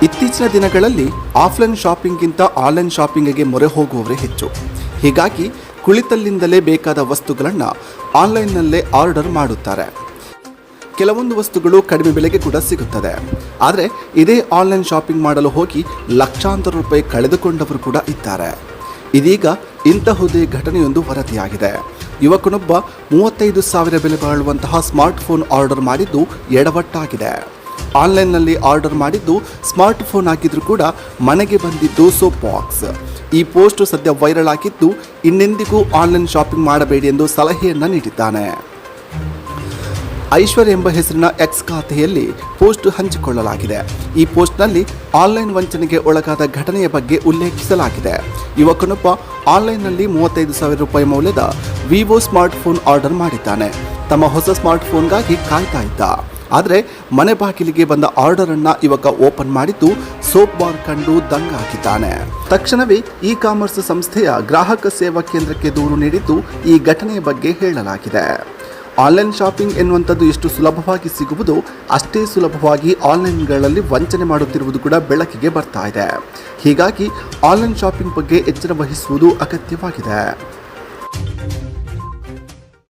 ಇತ್ತೀಚಿನ ದಿನಗಳಲ್ಲಿ offline ಶಾಪಿಂಗ್ಗಿಂತ online ಶಾಪಿಂಗಿಗೆ ಮೊರೆ ಹೋಗುವವರೇ ಹೆಚ್ಚು. ಹೀಗಾಗಿ ಕುಳಿತಲ್ಲಿಂದಲೇ ಬೇಕಾದ ವಸ್ತುಗಳನ್ನು ಆನ್ಲೈನ್ನಲ್ಲೇ ಆರ್ಡರ್ ಮಾಡುತ್ತಾರೆ. ಕೆಲವೊಂದು ವಸ್ತುಗಳು ಕಡಿಮೆ ಬೆಲೆಗೆ ಕೂಡ ಸಿಗುತ್ತದೆ. ಆದರೆ ಇದೇ ಆನ್ಲೈನ್ ಶಾಪಿಂಗ್ ಮಾಡಲು ಹೋಗಿ ಲಕ್ಷಾಂತರ ರೂಪಾಯಿ ಕಳೆದುಕೊಂಡವರು ಕೂಡ ಇದ್ದಾರೆ. ಇದೀಗ ಇಂತಹುದೇ ಘಟನೆಯೊಂದು ವರದಿಯಾಗಿದೆ. ಯುವಕನೊಬ್ಬ 35,000 ಬೆಲೆ ಬಾಳುವಂತಹ ಸ್ಮಾರ್ಟ್ಫೋನ್ ಆರ್ಡರ್ ಮಾಡಿದ್ದು ಎಡವಟ್ಟಾಗಿದೆ. ಆನ್ಲೈನ್ನಲ್ಲಿ ಆರ್ಡರ್ ಮಾಡಿದ್ದು ಸ್ಮಾರ್ಟ್ ಫೋನ್ ಆಗಿದ್ರೂ ಕೂಡ ಮನೆಗೆ ಬಂದಿದ್ದು ಸೋಪ್ ಬಾಕ್ಸ್. ಈ ಪೋಸ್ಟ್ ಸದ್ಯ ವೈರಲ್ ಆಗಿದ್ದು, ಇನ್ನೆಂದಿಗೂ ಆನ್ಲೈನ್ ಶಾಪಿಂಗ್ ಮಾಡಬೇಡಿ ಎಂದು ಸಲಹೆಯನ್ನು ನೀಡಿದ್ದಾನೆ. ಐಶ್ವರ್ಯ ಎಂಬ ಹೆಸರಿನ ಎಕ್ಸ್ ಖಾತೆಯಲ್ಲಿ ಪೋಸ್ಟ್ ಹಂಚಿಕೊಳ್ಳಲಾಗಿದೆ. ಈ ಪೋಸ್ಟ್ನಲ್ಲಿ ಆನ್ಲೈನ್ ವಂಚನೆಗೆ ಒಳಗಾದ ಘಟನೆಯ ಬಗ್ಗೆ ಉಲ್ಲೇಖಿಸಲಾಗಿದೆ. ಯುವಕನೊಬ್ಬ ಆನ್ಲೈನ್ನಲ್ಲಿ 35,000 ರೂಪಾಯಿ ಮೌಲ್ಯದ ವಿವೋ ಸ್ಮಾರ್ಟ್ಫೋನ್ ಆರ್ಡರ್ ಮಾಡಿದ್ದಾನೆ. ತಮ್ಮ ಹೊಸ ಸ್ಮಾರ್ಟ್ಫೋನ್ಗಾಗಿ ಕಾಯ್ತಾ ಇದ್ದ. ಆದರೆ ಮನೆ ಬಾಗಿಲಿಗೆ ಬಂದ ಆರ್ಡರ್ ಅನ್ನ ಯುವಕ ಓಪನ್ ಮಾಡಿದ್ದು ಸೋಪ್ ಬಾರ್ ಕಂಡು ದಂಗಾಗಿದ್ದಾನೆ. ತಕ್ಷಣವೇ ಇ ಕಾಮರ್ಸ್ ಸಂಸ್ಥೆಯ ಗ್ರಾಹಕ ಸೇವಾ ಕೇಂದ್ರಕ್ಕೆ ದೂರು ನೀಡಿದ್ದು ಈ ಘಟನೆಯ ಬಗ್ಗೆ ಹೇಳಲಾಗಿದೆ. ಆನ್ಲೈನ್ ಶಾಪಿಂಗ್ ಎನ್ನುವಂಥದ್ದು ಎಷ್ಟು ಸುಲಭವಾಗಿ ಸಿಗುವುದು, ಅಷ್ಟೇ ಸುಲಭವಾಗಿ ಆನ್ಲೈನ್ಗಳಲ್ಲಿ ವಂಚನೆ ಮಾಡುತ್ತಿರುವುದು ಕೂಡ ಬೆಳಕಿಗೆ ಬರ್ತಾ ಇದೆ. ಹೀಗಾಗಿ ಆನ್ಲೈನ್ ಶಾಪಿಂಗ್ ಬಗ್ಗೆ ಎಚ್ಚರ ವಹಿಸುವುದು ಅಗತ್ಯವಾಗಿದೆ.